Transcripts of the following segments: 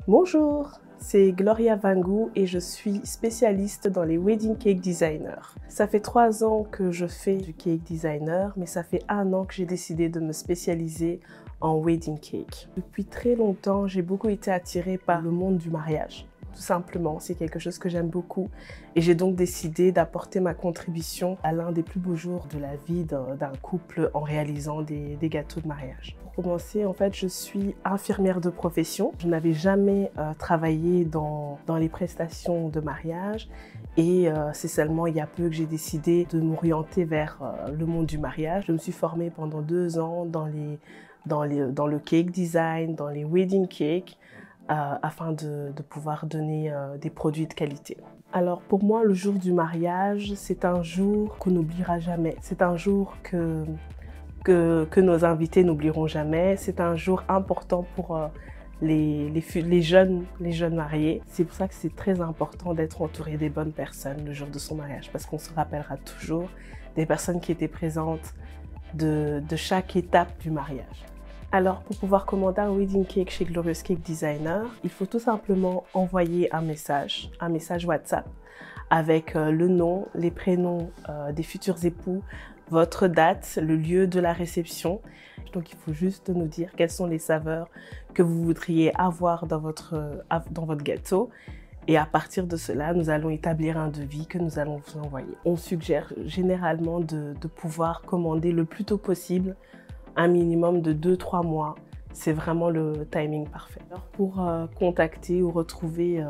Bonjour, c'est Gloria Vangou et je suis spécialiste dans les wedding cake designers. Ça fait 3 ans que je fais du cake designer, mais ça fait 1 an que j'ai décidé de me spécialiser en wedding cake. Depuis très longtemps, j'ai beaucoup été attirée par le monde du mariage. Tout simplement, c'est quelque chose que j'aime beaucoup et j'ai donc décidé d'apporter ma contribution à l'un des plus beaux jours de la vie d'un couple en réalisant des gâteaux de mariage. Pour commencer, en fait, je suis infirmière de profession. Je n'avais jamais travaillé dans les prestations de mariage et c'est seulement il y a peu que j'ai décidé de m'orienter vers le monde du mariage. Je me suis formée pendant 2 ans dans le cake design, dans les wedding cakes, afin de pouvoir donner des produits de qualité. Alors pour moi, le jour du mariage, c'est un jour qu'on n'oubliera jamais. C'est un jour que nos invités n'oublieront jamais. C'est un jour important pour les jeunes mariés. C'est pour ça que c'est très important d'être entouré des bonnes personnes le jour de son mariage, parce qu'on se rappellera toujours des personnes qui étaient présentes de chaque étape du mariage. Alors, pour pouvoir commander un wedding cake chez Glorious Cake Designer, il faut tout simplement envoyer un message WhatsApp avec le nom, les prénoms des futurs époux, votre date, le lieu de la réception. Donc, il faut juste nous dire quelles sont les saveurs que vous voudriez avoir dans votre gâteau. Et à partir de cela, nous allons établir un devis que nous allons vous envoyer. On suggère généralement de pouvoir commander le plus tôt possible, un minimum de 2-3 mois. C'est vraiment le timing parfait. Alors pour contacter ou retrouver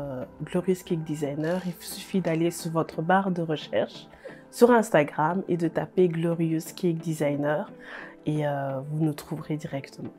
Glorious Cake Designer, il suffit d'aller sur votre barre de recherche sur Instagram et de taper Glorious Cake Designer et vous nous trouverez directement.